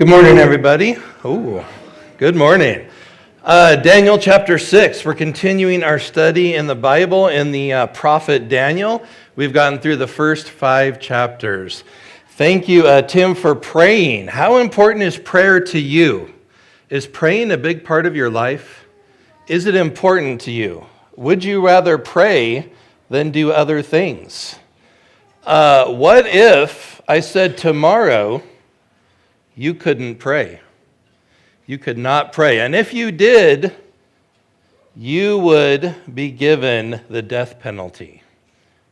Good morning, everybody. Oh, good morning. Daniel chapter 6. We're continuing our study in the Bible in the prophet Daniel. We've gotten through the first 5 chapters. Thank you, Tim, for praying. How important is prayer to you? Is praying a big part of your life? Is it important to you? Would you rather pray than do other things? What if I said tomorrow you couldn't pray? You could not pray. And if you did, you would be given the death penalty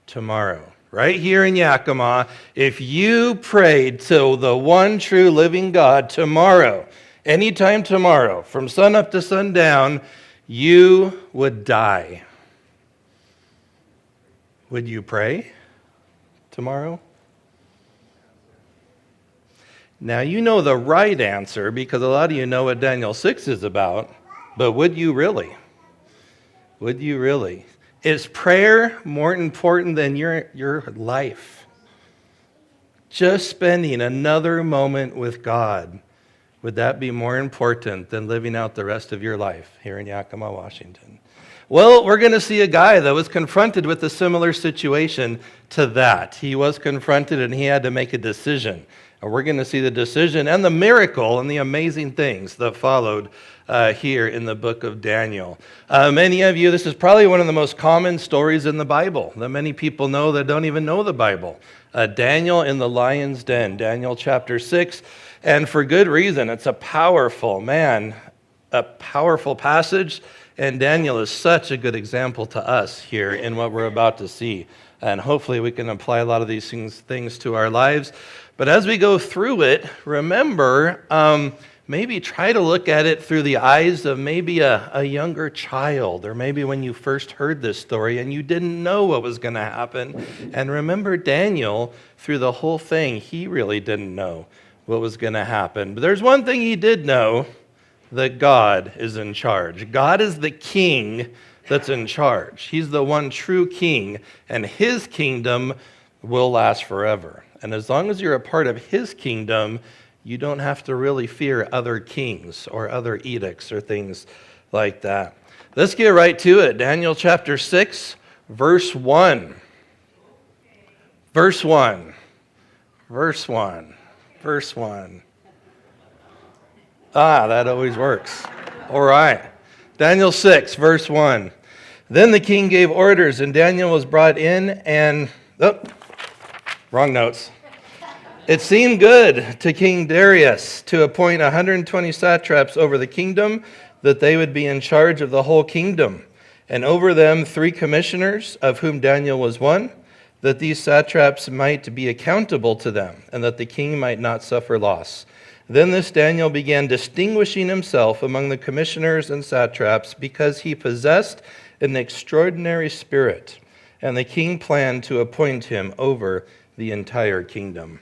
tomorrow. Right here in Yakima, if you prayed to the one true living God tomorrow, anytime tomorrow, from sun up to sundown, you would die. Would you pray tomorrow? Now, you know the right answer because a lot of you know what Daniel 6 is about, but would you really? Would you really? Is prayer more important than your life? Just spending another moment with God, would that be more important than living out the rest of your life here in Yakima, Washington? Well, we're going to see a guy that was confronted with a similar situation to that. He was confronted and he had to make a decision. And we're going to see the decision and the miracle and the amazing things that followed here in the book of Daniel. Many of you, this is probably one of the most common stories in the Bible that many people know that don't even know the Bible. Daniel in the lion's den, Daniel chapter 6. And for good reason. It's a powerful passage. And Daniel is such a good example to us here in what we're about to see. And hopefully we can apply a lot of these things to our lives. But as we go through it, remember, maybe try to look at it through the eyes of maybe a younger child, or maybe when you first heard this story and you didn't know what was going to happen. And remember Daniel, through the whole thing, he really didn't know what was going to happen. But there's one thing he did know, that God is in charge. God is the king that's in charge. He's the one true king, and his kingdom will last forever. And as long as you're a part of his kingdom, you don't have to really fear other kings or other edicts or things like that. Let's get right to it. Daniel chapter 6, verse 1. Verse 1. Verse 1. Verse 1. That always works. All right. Daniel 6, verse 1. Then the king gave orders, and Daniel was brought in, and... wrong notes. It seemed good to King Darius to appoint 120 satraps over the kingdom, that they would be in charge of the whole kingdom, and over them 3 commissioners, of whom Daniel was one, that these satraps might be accountable to them, and that the king might not suffer loss. Then this Daniel began distinguishing himself among the commissioners and satraps because he possessed an extraordinary spirit, and the king planned to appoint him over the entire kingdom.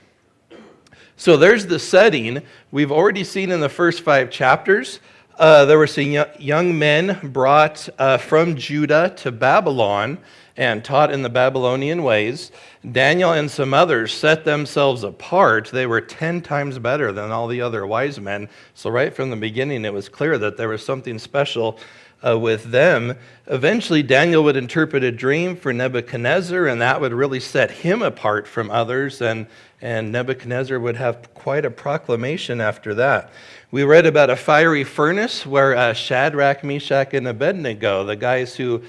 So there's the setting. We've already seen in the first 5 chapters, there were some young men brought from Judah to Babylon and taught in the Babylonian ways. Daniel and some others set themselves apart. They were 10 times better than all the other wise men. So right from the beginning, it was clear that there was something special with them. Eventually, Daniel would interpret a dream for Nebuchadnezzar, and that would really set him apart from others, and Nebuchadnezzar would have quite a proclamation after that. We read about a fiery furnace where Shadrach, Meshach, and Abednego, the guys who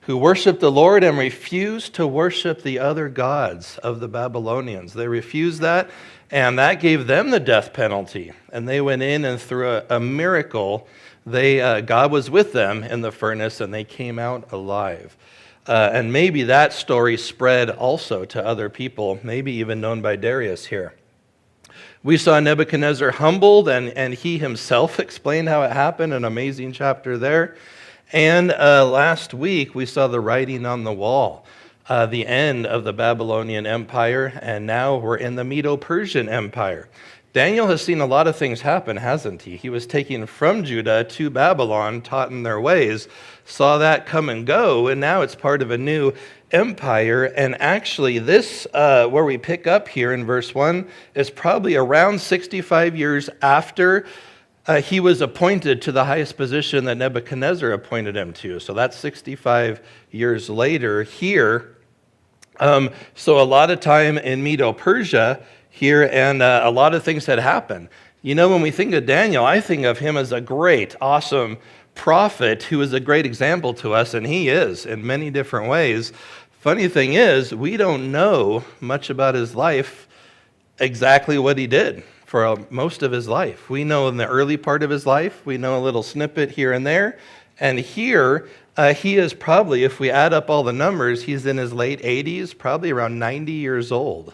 worshiped the Lord and refused to worship the other gods of the Babylonians. They refused that, and that gave them the death penalty. And they went in, and through a miracle, God was with them in the furnace, and they came out alive. And maybe that story spread also to other people, maybe even known by Darius here. We saw Nebuchadnezzar humbled, and he himself explained how it happened, an amazing chapter there. And last week, we saw the writing on the wall, the end of the Babylonian Empire, and now we're in the Medo-Persian Empire. Daniel has seen a lot of things happen, hasn't he? He was taken from Judah to Babylon, taught in their ways, saw that come and go, and now it's part of a new empire. And actually, this, where we pick up here in verse 1, is probably around 65 years after he was appointed to the highest position that Nebuchadnezzar appointed him to. So that's 65 years later here. So a lot of time in Medo-Persia here, and a lot of things had happened. You know, when we think of Daniel, I think of him as a great, awesome prophet who is a great example to us, and he is in many different ways. Funny thing is, we don't know much about his life, exactly what he did for most of his life. We know in the early part of his life, we know a little snippet here and there, and here he is probably, if we add up all the numbers, he's in his late 80s, probably around 90 years old.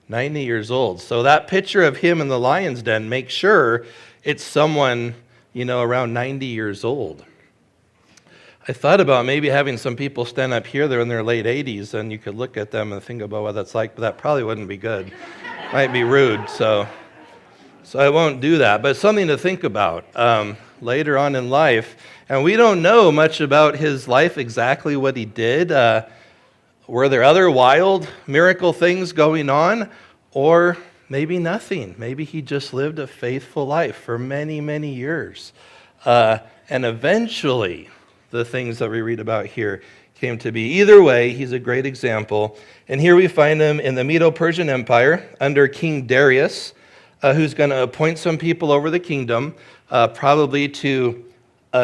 90 years old. So that picture of him in the lion's den, make sure it's someone, you know, around 90 years old. I thought about maybe having some people stand up here, they're in their late 80s, and you could look at them and think about what that's like, but that probably wouldn't be good. Might be rude, so I won't do that. But something to think about later on in life. And we don't know much about his life, exactly what he did. Were there other wild miracle things going on? Or maybe nothing. Maybe he just lived a faithful life for many, many years. And eventually, the things that we read about here came to be. Either way, he's a great example. And here we find him in the Medo-Persian Empire under King Darius, who's going to appoint some people over the kingdom, probably to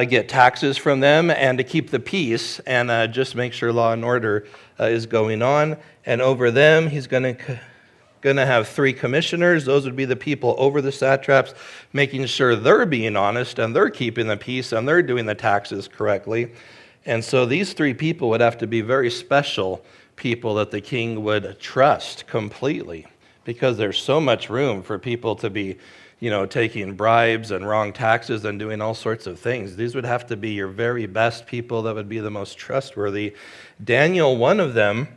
get taxes from them and to keep the peace and just make sure law and order is going on. And over them, he's going to have 3 commissioners. Those would be the people over the satraps, making sure they're being honest and they're keeping the peace and they're doing the taxes correctly. And so these 3 people would have to be very special people that the king would trust completely, because there's so much room for people to be, you know, taking bribes and wrong taxes and doing all sorts of things. These would have to be your very best people that would be the most trustworthy. Daniel, one of them.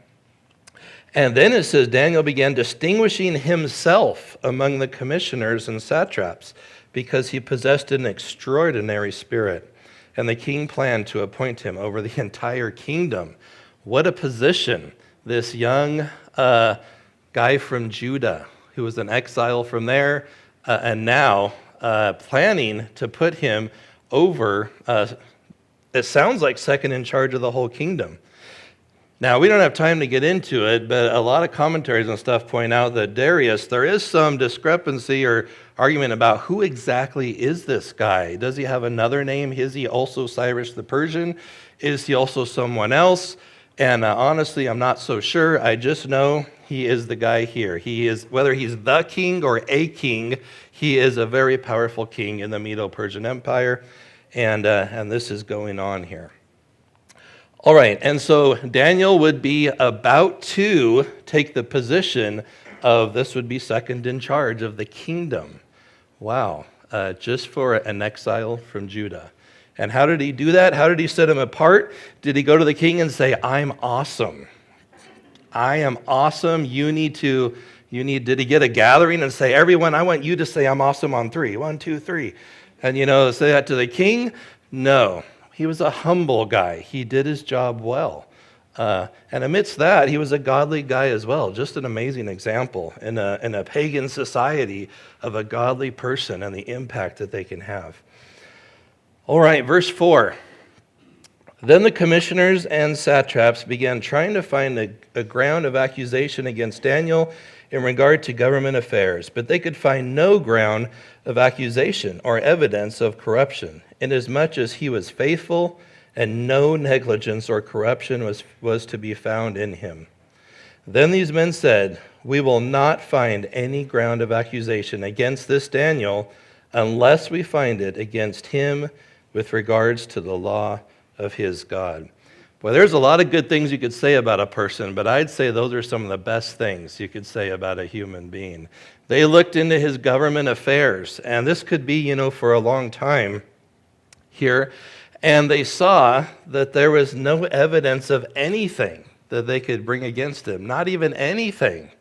And then it says, Daniel began distinguishing himself among the commissioners and satraps because he possessed an extraordinary spirit. And the king planned to appoint him over the entire kingdom. What a position. This young guy from Judah who was an exile from there, and now planning to put him over, it sounds like second in charge of the whole kingdom. Now, we don't have time to get into it, but a lot of commentaries and stuff point out that Darius, there is some discrepancy or argument about who exactly is this guy. Does he have another name? Is he also Cyrus the Persian? Is he also someone else? And honestly, I'm not so sure. I just know he is the guy here. He is, whether he's the king or a king, he is a very powerful king in the Medo-Persian Empire, and this is going on here. All right, and so Daniel would be about to take the position of, this would be second in charge of the kingdom. Wow, just for an exile from Judah. And how did he do that? How did he set him apart? Did he go to the king and say, I'm awesome? I am awesome. Did he get a gathering and say, everyone, I want you to say I'm awesome on 3. 1, 2, 3. And, say that to the king? No. He was a humble guy. He did his job well. And amidst that, he was a godly guy as well. Just an amazing example in a pagan society of a godly person and the impact that they can have. All right, verse 4. Then the commissioners and satraps began trying to find a ground of accusation against Daniel in regard to government affairs, but they could find no ground of accusation or evidence of corruption, inasmuch as he was faithful and no negligence or corruption was to be found in him. Then these men said, we will not find any ground of accusation against this Daniel unless we find it against him with regards to the law of his God. Well, there's a lot of good things you could say about a person, but I'd say those are some of the best things you could say about a human being. They looked into his government affairs, and this could be, for a long time here, and they saw that there was no evidence of anything that they could bring against him, not even anything.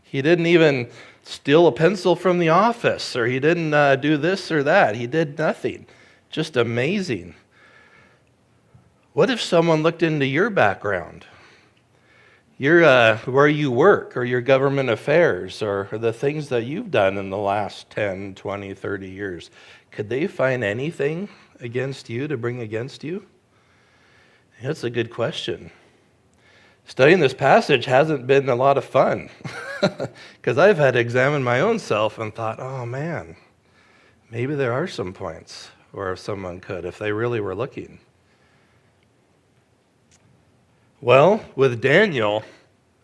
He didn't even steal a pencil from the office, or he didn't do this or that. He did nothing. Just amazing. What if someone looked into your background? Where you work, or your government affairs, or the things that you've done in the last 10, 20, 30 years. Could they find anything against you to bring against you? That's a good question. Studying this passage hasn't been a lot of fun because I've had to examine my own self and thought, oh man, maybe there are some points where someone could if they really were looking. Well, with Daniel,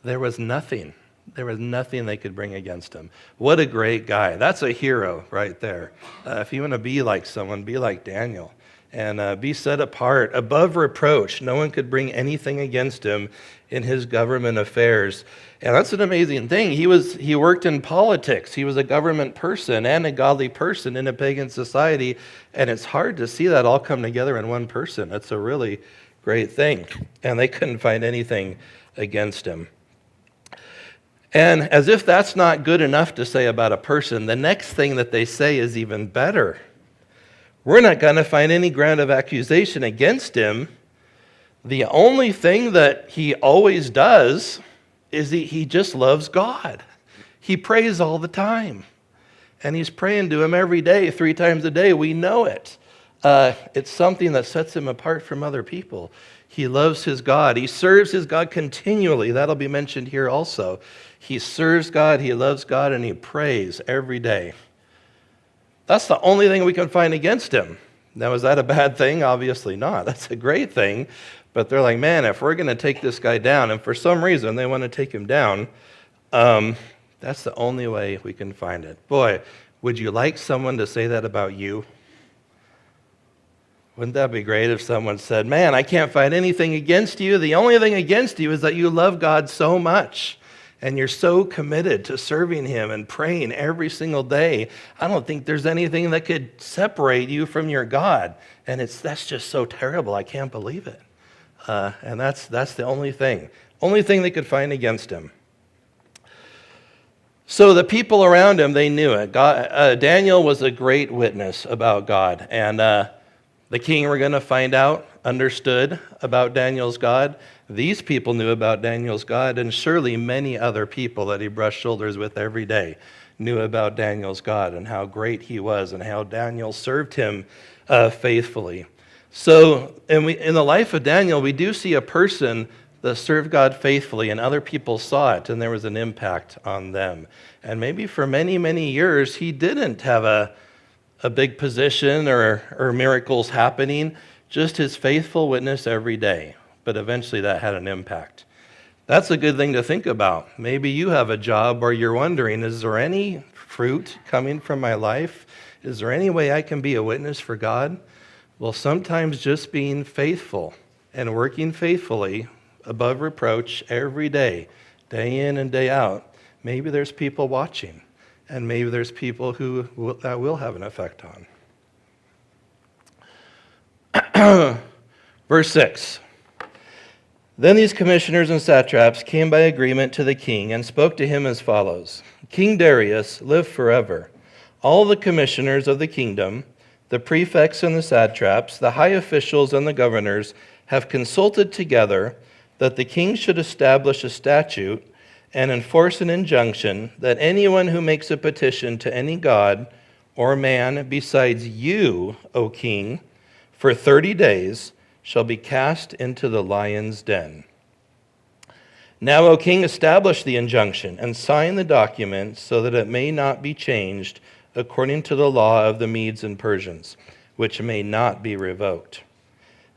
there was nothing. There was nothing they could bring against him. What a great guy. That's a hero right there. If you want to be like someone, be like Daniel. And be set apart, above reproach. No one could bring anything against him in his government affairs. And that's an amazing thing. He worked in politics. He was a government person and a godly person in a pagan society. And it's hard to see that all come together in one person. That's a really great thing. And they couldn't find anything against him. And as if that's not good enough to say about a person, the next thing that they say is even better. We're not going to find any ground of accusation against him. The only thing that he always does is he just loves God. He prays all the time. And he's praying to him every day, 3 times a day. We know it. It's something that sets him apart from other people. He loves his God. He serves his God continually. That'll be mentioned here also. He serves God, he loves God, and he prays every day. That's the only thing we can find against him. Now, is that a bad thing? Obviously not. That's a great thing. But they're like, man, if we're going to take this guy down, and for some reason they want to take him down, that's the only way we can find it. Boy, would you like someone to say that about you? Wouldn't that be great if someone said, man, I can't find anything against you. The only thing against you is that you love God so much. And you're so committed to serving him and praying every single day. I don't think there's anything that could separate you from your God. And that's just so terrible. I can't believe it. And that's the only thing they could find against him. So the people around him, they knew it. Daniel was a great witness about God. And the king, we're going to find out, understood about Daniel's God. These people knew about Daniel's God, and surely many other people that he brushed shoulders with every day knew about Daniel's God and how great he was and how Daniel served him faithfully. So in the life of Daniel, we do see a person that served God faithfully, and other people saw it, and there was an impact on them. And maybe for many, many years, he didn't have a big position or miracles happening, just his faithful witness every day. But eventually that had an impact. That's a good thing to think about. Maybe you have a job where you're wondering, is there any fruit coming from my life? Is there any way I can be a witness for God? Well, sometimes just being faithful and working faithfully above reproach every day, day in and day out, maybe there's people watching, and maybe there's people that will have an effect on. Verse 6. Then these commissioners and satraps came by agreement to the king and spoke to him as follows. King Darius, live forever. All the commissioners of the kingdom, the prefects and the satraps, the high officials and the governors have consulted together that the king should establish a statute and enforce an injunction that anyone who makes a petition to any god or man besides you, O king, for 30 days, shall be cast into the lion's den. Now, O king, establish the injunction and sign the document so that it may not be changed according to the law of the Medes and Persians, which may not be revoked.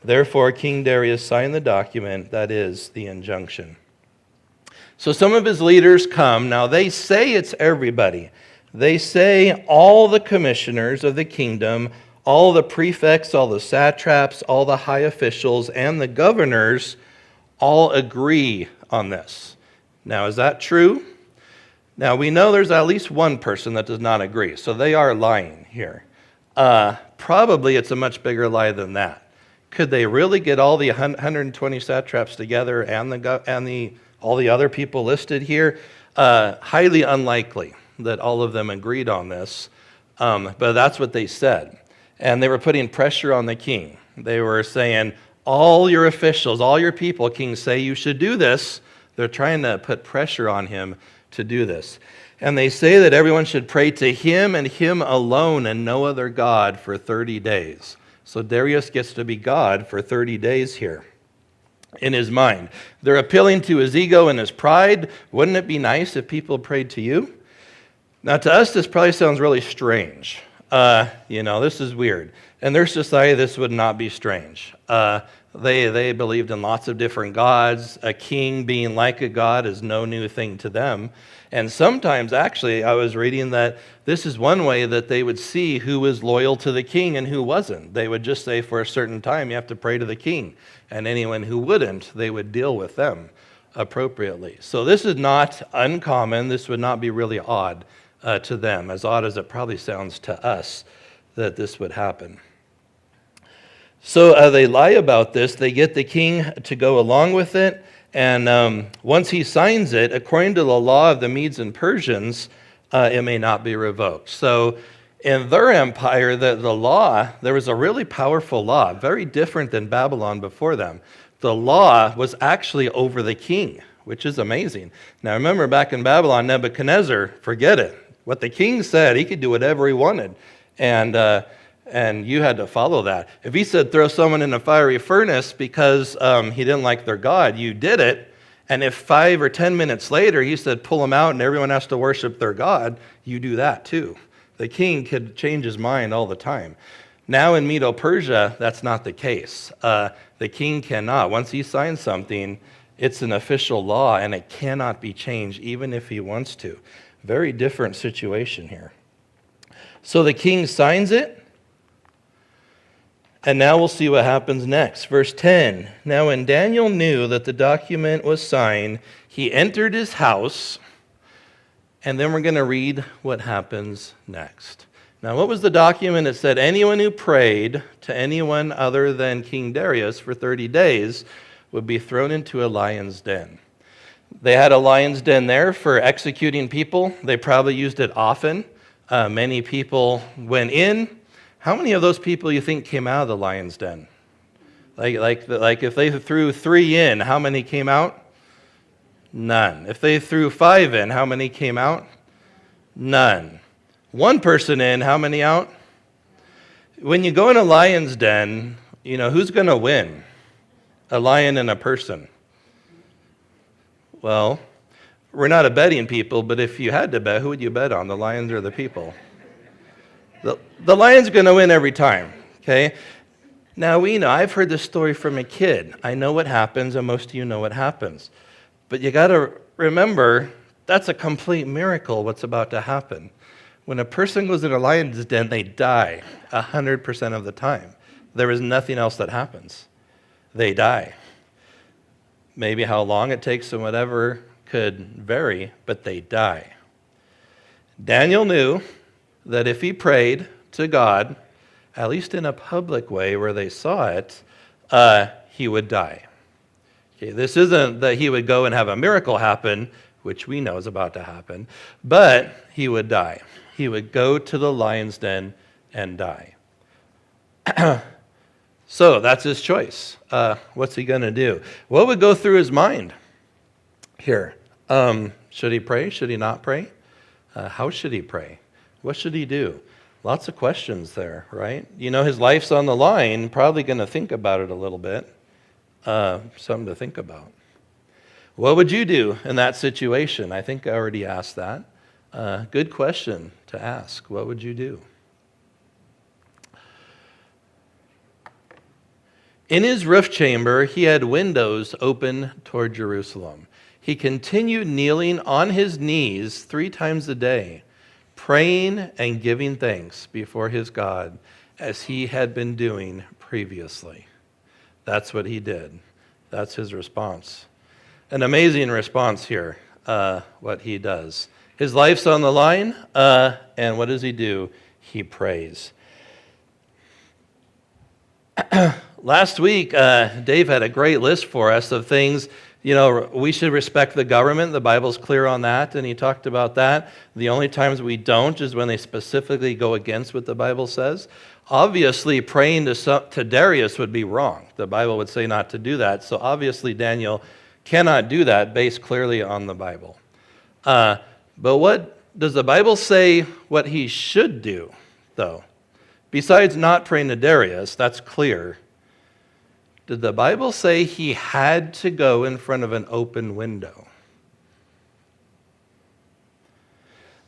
Therefore, King Darius signed the document, that is, the injunction. So some of his leaders come. Now, they say it's everybody. They say all the commissioners of the kingdom, all the prefects, all the satraps, all the high officials, and the governors all agree on this. Now, is that true? Now, we know there's at least one person that does not agree, so they are lying here. Probably it's a much bigger lie than that. Could they really get all the 120 satraps together and all the other people listed here? Highly unlikely. that all of them agreed on this, but that's what they said. And they were putting pressure on the king. They were saying, all your officials, all your people, king, say you should do this. They're trying to put pressure on him to do this. And they say that everyone should pray to him and him alone and no other God for 30 days. So Darius gets to be God for 30 days here in his mind. They're appealing to his ego and his pride. Wouldn't it be nice if people prayed to you? Now, to us, this probably sounds really strange. This is weird. In their society, this would not be strange. They believed in lots of different gods. A king being like a god is no new thing to them. And sometimes, actually, I was reading that this is one way that they would see who was loyal to the king and who wasn't. They would just say for a certain time, you have to pray to the king. And anyone who wouldn't, they would deal with them appropriately. So this is not uncommon. This would not be really odd to them, as odd as it probably sounds to us that this would happen. So they lie about this. They get the king to go along with it. And once he signs it, according to the law of the Medes and Persians, it may not be revoked. So in their empire, the law, there was a really powerful law, very different than Babylon before them. The law was actually over the king, which is amazing. Now remember, back in Babylon, Nebuchadnezzar, forget it. What the king said, he could do whatever he wanted. And you had to follow that. If he said throw someone in a fiery furnace because he didn't like their God, you did it. And if 5 or 10 minutes later he said pull them out and everyone has to worship their God, you do that too. The king could change his mind all the time. Now in Medo-Persia, that's not the case. The king cannot. Once he signs something, it's an official law and it cannot be changed even if he wants to. Very different situation here. So the king signs it. And now we'll see what happens next. Verse 10, now when Daniel knew that the document was signed, he entered his house, and then we're going to read what happens next. Now, what was the document? It said anyone who prayed to anyone other than King Darius for 30 days would be thrown into a lion's den. They had a lion's den there for executing people. They probably used it often. Many people went in. How many of those people you think came out of the lion's den? Like if they threw 3 in, how many came out? None. If they threw 5 in, how many came out? None. 1 person in, how many out? When you go in a lion's den, who's going to win? A lion and a person. Well, we're not a betting people, but if you had to bet, who would you bet on, the lions or the people? The lion's going to win every time, okay? Now, I've heard this story from a kid. I know what happens, and most of you know what happens. But you got to remember, that's a complete miracle, what's about to happen. When a person goes in a lion's den, they die 100% of the time. There is nothing else that happens. They die. Maybe how long it takes and whatever could vary, but they die. Daniel knew that if he prayed to God, at least in a public way where they saw it, he would die. Okay, this isn't that he would go and have a miracle happen, which we know is about to happen, but he would die. He would go to the lion's den and die. So that's his choice. What's he going to do? What would go through his mind here? Should he pray? Should he not pray? How should he pray? What should he do? Lots of questions there, right? His life's on the line, probably going to think about it a little bit. Something to think about. What would you do in that situation? I think I already asked that. Good question to ask. What would you do? In his roof chamber, he had windows open toward Jerusalem. He continued kneeling on his knees 3 times a day, praying and giving thanks before his God as he had been doing previously. That's what he did. That's his response. An amazing response here, what he does. His life's on the line, and what does he do? He prays. Last week, Dave had a great list for us of things, We should respect the government. The Bible's clear on that, and he talked about that. The only times we don't is when they specifically go against what the Bible says. Obviously, praying to Darius would be wrong. The Bible would say not to do that. So obviously, Daniel cannot do that based clearly on the Bible. But what does the Bible say what he should do, though? Besides not praying to Darius, that's clear. Did the Bible say he had to go in front of an open window?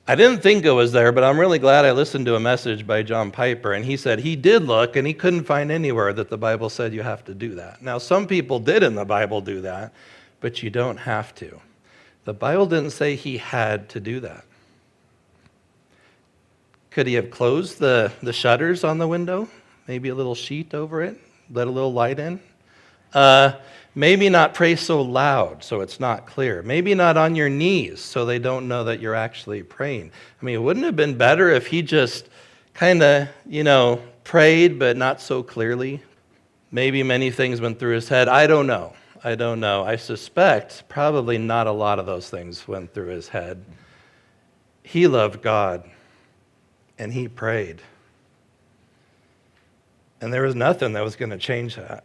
I didn't think it was there, but I'm really glad I listened to a message by John Piper, and he said he did look, and he couldn't find anywhere that the Bible said you have to do that. Now, some people did in the Bible do that, but you don't have to. The Bible didn't say he had to do that. Could he have closed the shutters on the window? Maybe a little sheet over it? Let a little light in? Maybe not pray so loud so it's not clear. Maybe not on your knees so they don't know that you're actually praying. I mean, wouldn't it have been better if he just kind of, prayed but not so clearly? Maybe many things went through his head. I don't know. I suspect probably not a lot of those things went through his head. He loved God and he prayed. And there was nothing that was going to change that.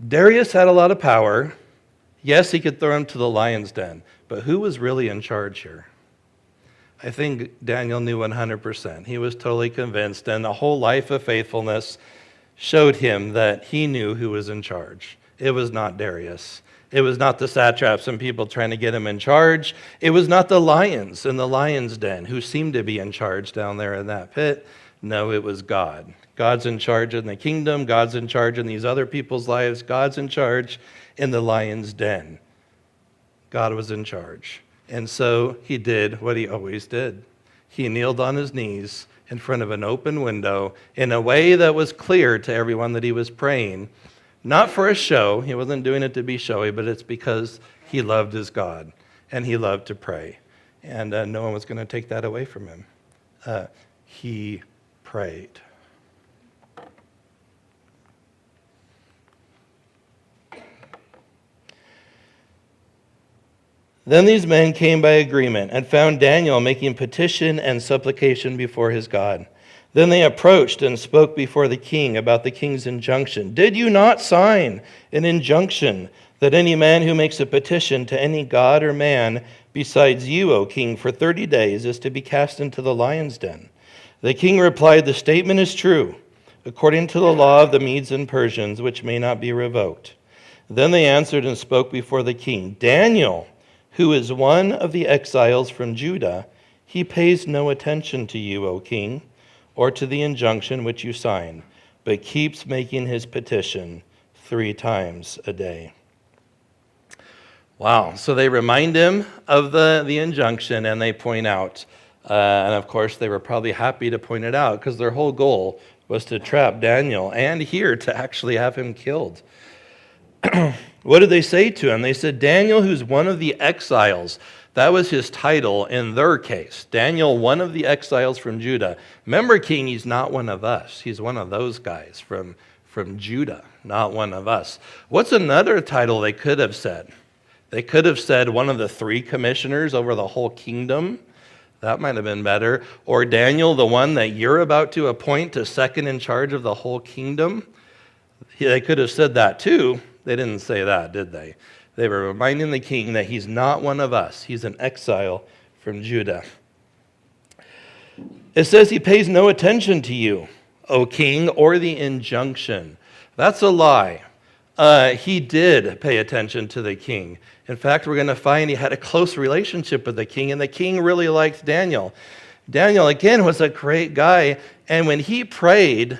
Darius had a lot of power. Yes, he could throw him to the lion's den. But who was really in charge here? I think Daniel knew 100%. He was totally convinced, and the whole life of faithfulness showed him that he knew who was in charge. It was not Darius. It was not the satraps and people trying to get him in charge. It was not the lions in the lion's den who seemed to be in charge down there in that pit. No, it was God. God's in charge in the kingdom. God's in charge in these other people's lives. God's in charge in the lion's den. God was in charge. And so he did what he always did. He kneeled on his knees in front of an open window in a way that was clear to everyone that he was praying. Not for a show. He wasn't doing it to be showy, but it's because he loved his God and he loved to pray. And no one was going to take that away from him. He prayed. Then these men came by agreement and found Daniel making petition and supplication before his God. Then they approached and spoke before the king about the king's injunction. Did you not sign an injunction that any man who makes a petition to any god or man besides you, O king, for 30 days is to be cast into the lion's den? The king replied, the statement is true, according to the law of the Medes and Persians, which may not be revoked. Then they answered and spoke before the king. Daniel, who is one of the exiles from Judah, he pays no attention to you, O king, or to the injunction which you sign, but keeps making his petition 3 times a day. Wow. So they remind him of the injunction, and they point out. And of course, they were probably happy to point it out because their whole goal was to trap Daniel and here to actually have him killed. What did they say to him? They said, Daniel, who's one of the exiles. That was his title in their case. Daniel, one of the exiles from Judah. Remember, king, he's not one of us. He's one of those guys from Judah, not one of us. What's another title they could have said? They could have said one of the 3 commissioners over the whole kingdom. That might have been better. Or Daniel, the one that you're about to appoint to second in charge of the whole kingdom. They could have said that too. They didn't say that, did they? They were reminding the king that he's not one of us. He's an exile from Judah. It says he pays no attention to you, O king, or the injunction. That's a lie. He did pay attention to the king. In fact, we're going to find he had a close relationship with the king, and the king really liked Daniel. Daniel, again, was a great guy, and when he prayed,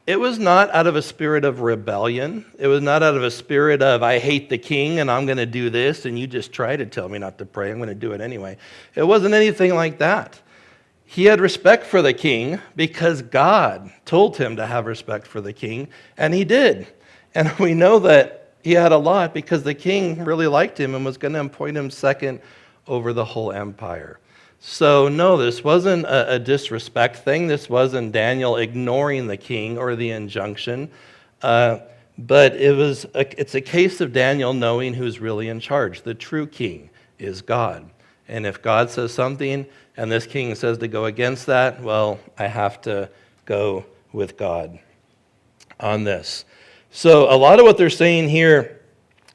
it was not out of a spirit of rebellion. It was not out of a spirit of, I hate the king, and I'm going to do this, and you just try to tell me not to pray. I'm going to do it anyway. It wasn't anything like that. He had respect for the king because God told him to have respect for the king, and he did. And we know that he had a lot because the king really liked him and was going to appoint him second over the whole empire. So no, this wasn't a disrespect thing. This wasn't Daniel ignoring the king or the injunction. But it's a case of Daniel knowing who's really in charge. The true king is God. And if God says something and this king says to go against that, well, I have to go with God on this. So a lot of what they're saying here,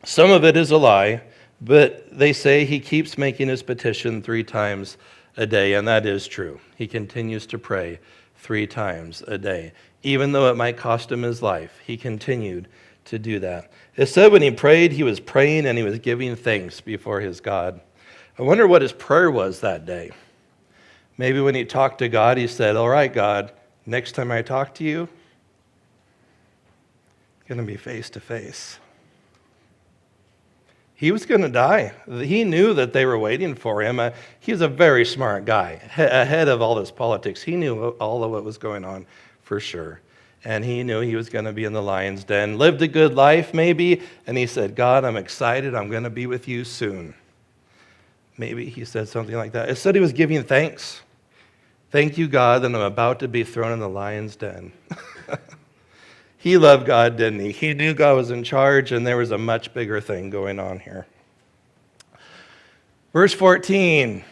some of it is a lie, but they say he keeps making his petition 3 times a day, and that is true. He continues to pray 3 times a day. Even though it might cost him his life, he continued to do that. It said when he prayed, he was praying and he was giving thanks before his God. I wonder what his prayer was that day. Maybe when he talked to God, he said, all right, God, next time I talk to you, it's going to be face to face. He was going to die. He knew that they were waiting for him. He was a very smart guy, ahead of all this politics. He knew all of what was going on for sure. And he knew he was going to be in the lion's den. Lived a good life, maybe. And he said, God, I'm excited. I'm going to be with you soon. Maybe he said something like that. It said he was giving thanks. Thank you, God, that I'm about to be thrown in the lion's den. He loved God, didn't he? He knew God was in charge, and there was a much bigger thing going on here. Verse 14.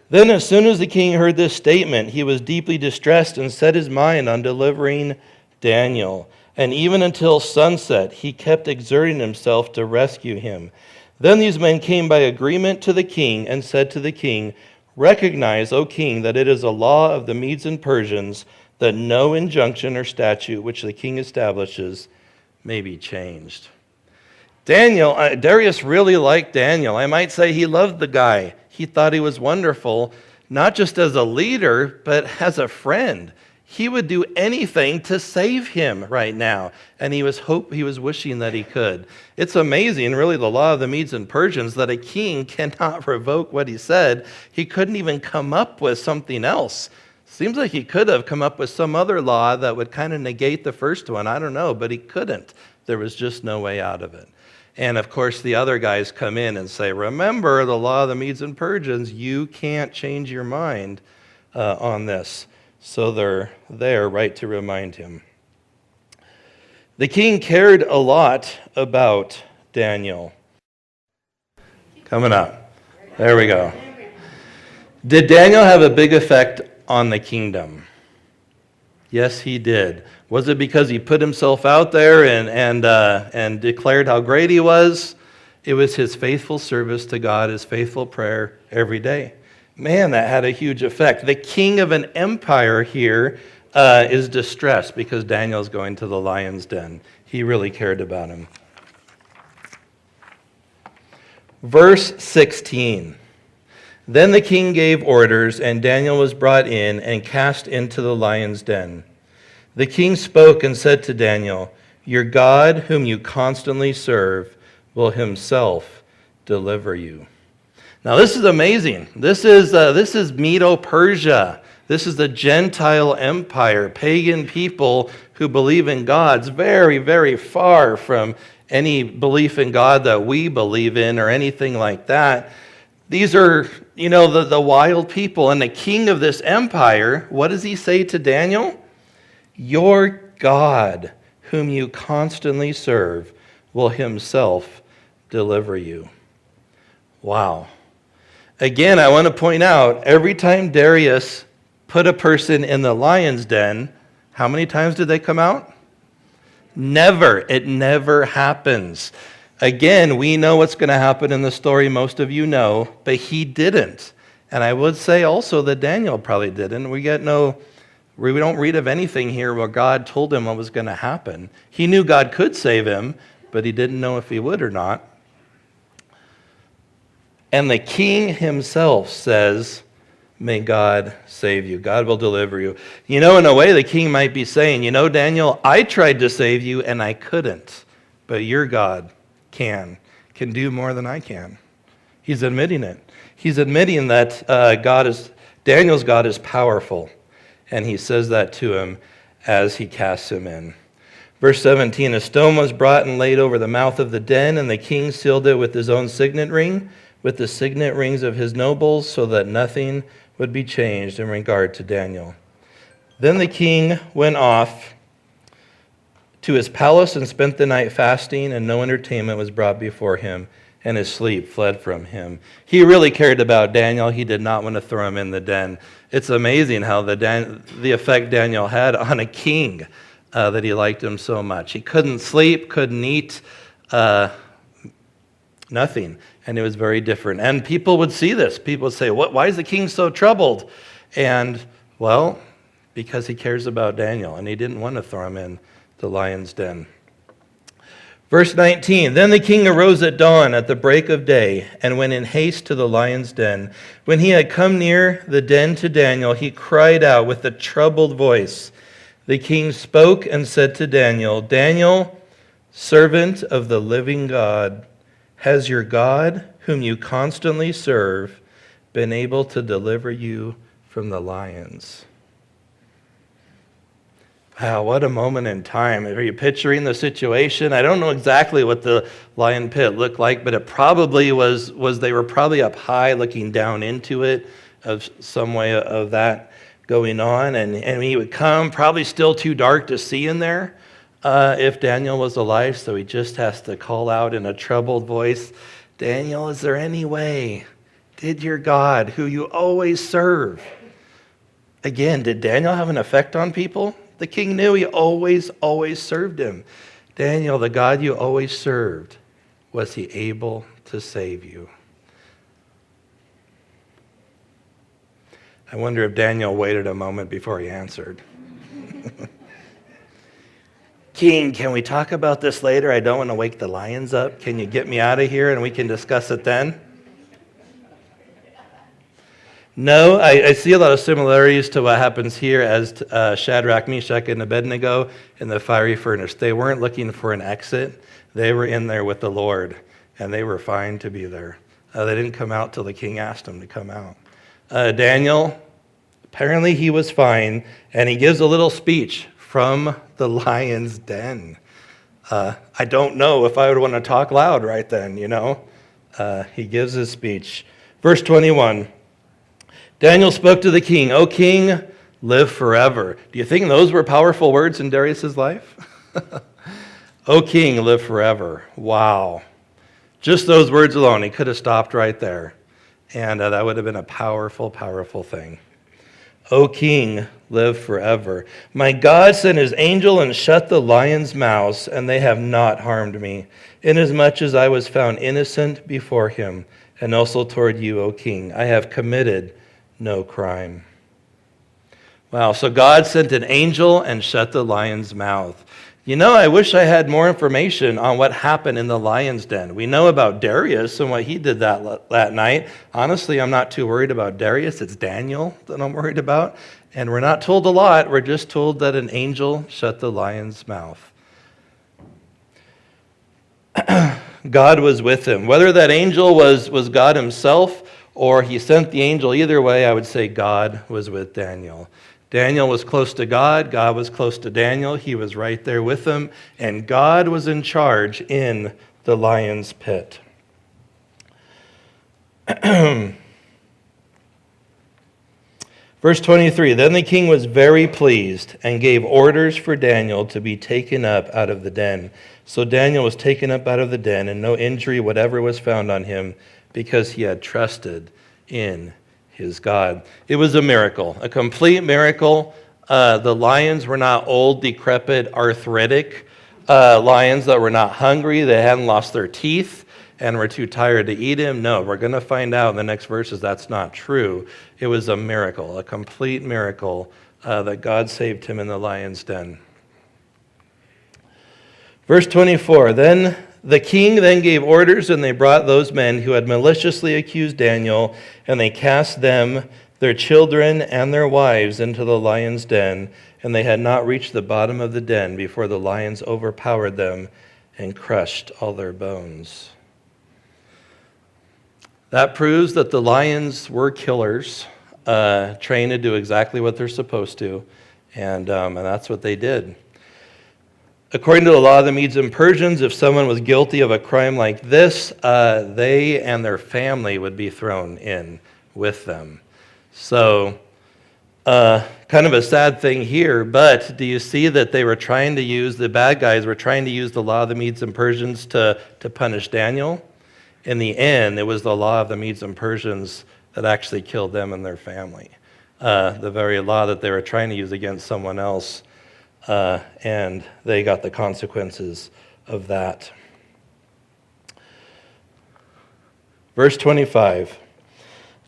Then as soon as the king heard this statement, he was deeply distressed and set his mind on delivering Daniel. And even until sunset, he kept exerting himself to rescue him. Then these men came by agreement to the king and said to the king, recognize, O king, that it is a law of the Medes and Persians that no injunction or statute which the king establishes may be changed. Darius really liked Daniel. I might say he loved the guy. He thought he was wonderful, not just as a leader, but as a friend. He would do anything to save him right now, and he was wishing that he could. It's amazing, really, the law of the Medes and Persians, that a king cannot revoke what he said. He couldn't even come up with something else. Seems like he could have come up with some other law that would kind of negate the first one. I don't know, but he couldn't. There was just no way out of it. And of course, the other guys come in and say, remember the law of the Medes and Persians, you can't change your mind on this. So they're there, right, to remind him. The king cared a lot about Daniel. Coming up. There we go. Did Daniel have a big effect on the kingdom? Yes, he did. Was it because he put himself out there and declared how great he was? It was his faithful service to God, his faithful prayer every day. Man, that had a huge effect. The king of an empire here is distressed because Daniel's going to the lion's den. He really cared about him. Verse 16. Then the king gave orders, and Daniel was brought in and cast into the lion's den. The king spoke and said to Daniel, your God, whom you constantly serve, will himself deliver you. Now this is amazing. This is Medo-Persia. This is the Gentile empire, pagan people who believe in God. It's very, very far from any belief in God that we believe in or anything like that. These are, the wild people. And the king of this empire, what does he say to Daniel? Your God, whom you constantly serve, will himself deliver you. Wow. Again, I want to point out, every time Darius put a person in the lion's den, how many times did they come out? Never. It never happens. Again, we know what's going to happen in the story, most of you know, but he didn't. And I would say also that Daniel probably didn't. We don't read of anything here where God told him what was going to happen. He knew God could save him, but he didn't know if he would or not. And the king himself says, may God save you. God will deliver you. In a way, the king might be saying, Daniel, I tried to save you and I couldn't, but your God can do more than I can. He's admitting it. He's admitting that Daniel's God is powerful, and he says that to him as he casts him in. Verse 17, a stone was brought and laid over the mouth of the den, and the king sealed it with his own signet ring, with the signet rings of his nobles, so that nothing would be changed in regard to Daniel. Then the king went off to his palace and spent the night fasting, and no entertainment was brought before him, and his sleep fled from him. He really cared about Daniel. He did not want to throw him in the den. It's amazing how the effect Daniel had on a king, that he liked him so much. He couldn't sleep, couldn't eat, nothing. And it was very different. And people would see this. People would say, why is the king so troubled? And, well, because he cares about Daniel, and he didn't want to throw him in the lion's den. Verse 19, then the king arose at dawn at the break of day and went in haste to the lion's den. When he had come near the den to Daniel, he cried out with a troubled voice. The king spoke and said to Daniel, Daniel, servant of the living God, has your God, whom you constantly serve, been able to deliver you from the lions? Wow, what a moment in time. Are you picturing the situation? I don't know exactly what the lion pit looked like, but it probably was they were probably up high looking down into it, of some way of that going on. And he would come, probably still too dark to see in there if Daniel was alive, so he just has to call out in a troubled voice, Daniel, is there any way? Did your God, who you always serve? Again, did Daniel have an effect on people? The king knew he always served him. Daniel, the God you always served, was he able to save you? I wonder if Daniel waited a moment before he answered. King, can we talk about this later? I don't want to wake the lions up. Can you get me out of here and we can discuss it then? No, I see a lot of similarities to what happens here as Shadrach, Meshach, and Abednego in the fiery furnace. They weren't looking for an exit. They were in there with the Lord, and they were fine to be there. They didn't come out till the king asked them to come out. Daniel, apparently he was fine, and he gives a little speech from the lion's den. I don't know if I would want to talk loud right then, you know. He gives his speech. Verse 21. Daniel spoke to the king, O king, live forever. Do you think those were powerful words in Darius's life? O king, live forever. Wow. Just those words alone, he could have stopped right there. And that would have been a powerful, powerful thing. O king, live forever. My God sent his angel and shut the lions' mouths, and they have not harmed me, inasmuch as I was found innocent before him, and also toward you, O king. I have committed no crime. Wow, so God sent an angel and shut the lion's mouth. You know, I wish I had more information on what happened in the lion's den. We know about Darius and what he did that night. Honestly, I'm not too worried about Darius. It's Daniel that I'm worried about. And we're not told a lot. We're just told that an angel shut the lion's mouth. God was with him. Whether that angel was God himself or he sent the angel, either way, I would say God was with Daniel. Daniel was close to God. God was close to Daniel. He was right there with him. And God was in charge in the lion's pit. Verse 23, then the king was very pleased and gave orders for Daniel to be taken up out of the den. So Daniel was taken up out of the den, and no injury whatever was found on him, because he had trusted in his God. It was a miracle, a complete miracle. The lions were not old, decrepit, arthritic lions that were not hungry. They hadn't lost their teeth and were too tired to eat him. No, we're going to find out in the next verses that's not true. It was a miracle, a complete miracle that God saved him in the lion's den. Verse 24, then the king then gave orders, and they brought those men who had maliciously accused Daniel, and they cast them, their children, and their wives into the lion's den, and they had not reached the bottom of the den before the lions overpowered them and crushed all their bones. That proves that the lions were killers, trained to do exactly what they're supposed to, and that's what they did. According to the law of the Medes and Persians, if someone was guilty of a crime like this, they and their family would be thrown in with them. So Kind of a sad thing here, but do you see that they were trying to use, the bad guys were trying to use the law of the Medes and Persians to punish Daniel? In the end, it was the law of the Medes and Persians that actually killed them and their family. The very law that they were trying to use against someone else, and they got the consequences of that. Verse 25.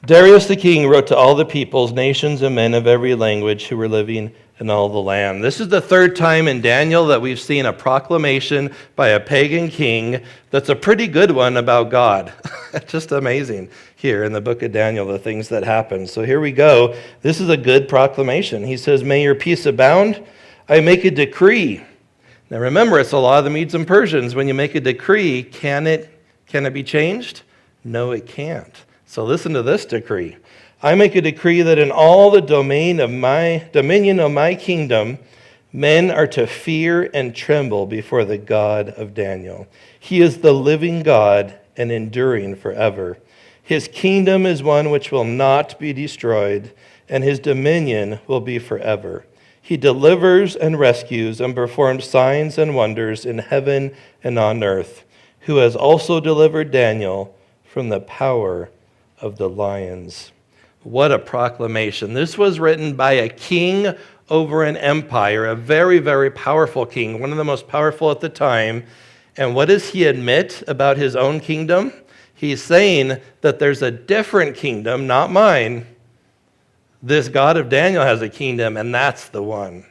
Darius the king wrote to all the peoples, nations, and men of every language who were living in all the land. This is the third time in Daniel that we've seen a proclamation by a pagan king that's a pretty good one about God. Just amazing here in the book of Daniel, the things that happen. So here we go. This is a good proclamation. He says, "May your peace abound. I make a decree." Now remember, it's the law of the Medes and Persians. When you make a decree, can it be changed? No, it can't. So listen to this decree. "I make a decree that in all the dominion of my kingdom, men are to fear and tremble before the God of Daniel. He is the living God and enduring forever. His kingdom is one which will not be destroyed, and his dominion will be forever. He delivers and rescues and performs signs and wonders in heaven and on earth, who has also delivered Daniel from the power of the lions." What a proclamation. This was written by a king over an empire, a very, very powerful king, one of the most powerful at the time. And what does he admit about his own kingdom? He's saying that there's a different kingdom, not mine. This God of Daniel has a kingdom, and that's the one.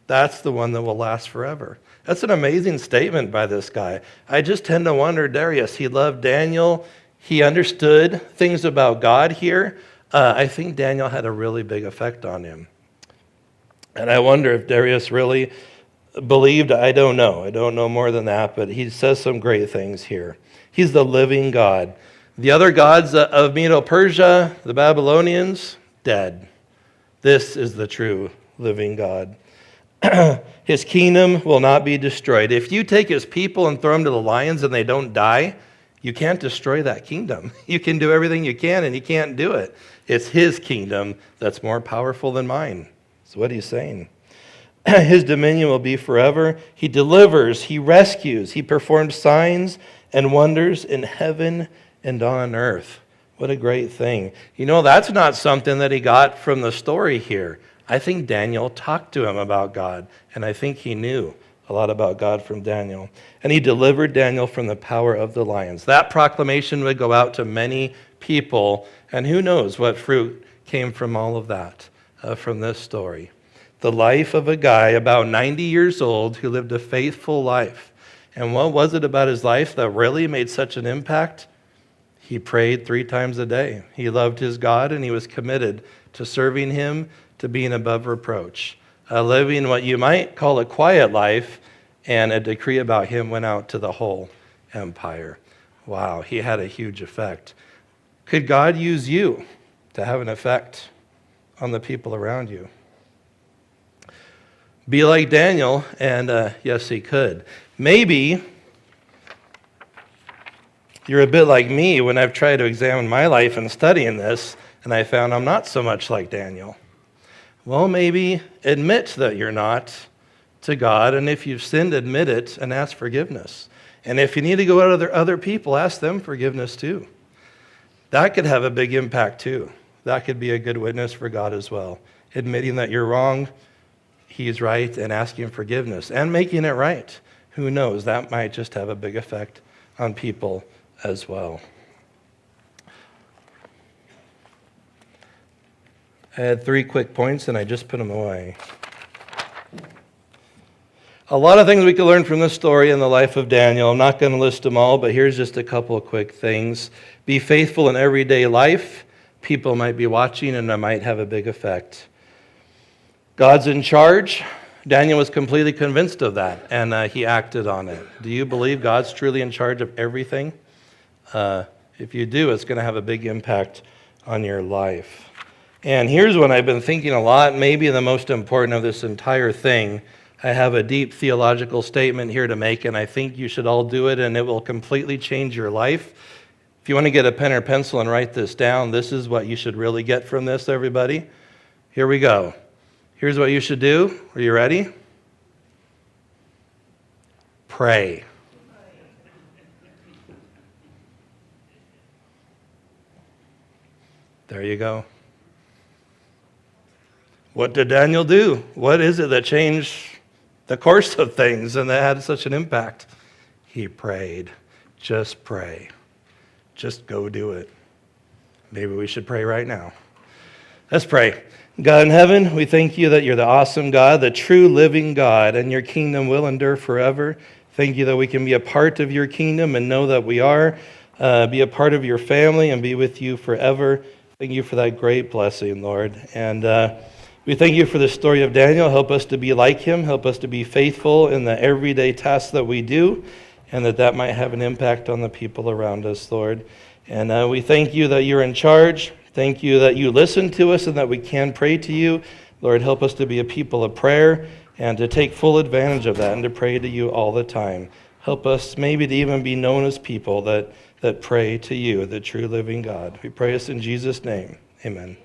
That's the one that will last forever. That's an amazing statement by this guy. I just tend to wonder, Darius, he loved Daniel. He understood things about God here. I think Daniel had a really big effect on him. And I wonder if Darius really believed, I don't know. I don't know more than that, but he says some great things here. He's the living God. The other gods of Medo-Persia, the Babylonians, dead. This is the true living God. His kingdom will not be destroyed. If you take his people and throw them to the lions and they don't die, you can't destroy that kingdom. You can do everything you can, and you can't do it. It's his kingdom that's more powerful than mine. That's what he's saying. His dominion will be forever. He delivers, he rescues, he performs signs and wonders in heaven and on earth. What a great thing. You know, that's not something that he got from the story here. I think Daniel talked to him about God, and I think he knew a lot about God from Daniel. And he delivered Daniel from the power of the lions. That proclamation would go out to many people, and who knows what fruit came from all of that, from this story. The life of a guy about 90 years old who lived a faithful life. And what was it about his life that really made such an impact? He prayed 3 times a day. He loved his God, and he was committed to serving him, to being above reproach. Living what you might call a quiet life, and a decree about him went out to the whole empire. Wow, he had a huge effect. Could God use you to have an effect on the people around you? Be like Daniel, and yes, he could. Maybe you're a bit like me when I've tried to examine my life and studying this, and I found I'm not so much like Daniel. Well, maybe admit that you're not to God, and if you've sinned, admit it and ask forgiveness. And if you need to go out to other people, ask them forgiveness too. That could have a big impact too. That could be a good witness for God as well. Admitting that you're wrong, he's right, and asking forgiveness and making it right. Who knows? That might just have a big effect on people as well. I had 3 quick points, and I just put them away. A lot of things we can learn from this story in the life of Daniel. I'm not going to list them all, but here's just a couple of quick things. Be faithful in everyday life. People might be watching, and it might have a big effect. God's in charge. Daniel was completely convinced of that, and he acted on it. Do you believe God's truly in charge of everything? If you do, it's going to have a big impact on your life. And here's what I've been thinking a lot, maybe the most important of this entire thing. I have a deep theological statement here to make, and I think you should all do it, and it will completely change your life. If you want to get a pen or pencil and write this down, this is what you should really get from this, everybody. Here we go. Here's what you should do. Are you ready? Pray. There you go. What did Daniel do? What is it that changed the course of things and that had such an impact? He prayed. Just pray. Just go do it. Maybe we should pray right now. Let's pray. God in heaven, we thank you that you're the awesome God, the true living God, and your kingdom will endure forever. Thank you that we can be a part of your kingdom and know that we are, be a part of your family and be with you forever. Thank you for that great blessing, Lord. And we thank you for the story of Daniel. Help us to be like him. Help us to be faithful in the everyday tasks that we do, and that might have an impact on the people around us, Lord. And we thank you that you're in charge. Thank you that you listen to us and that we can pray to you. Lord, help us to be a people of prayer and to take full advantage of that and to pray to you all the time. Help us maybe to even be known as people that pray to you, the true living God. We pray this in Jesus' name. Amen.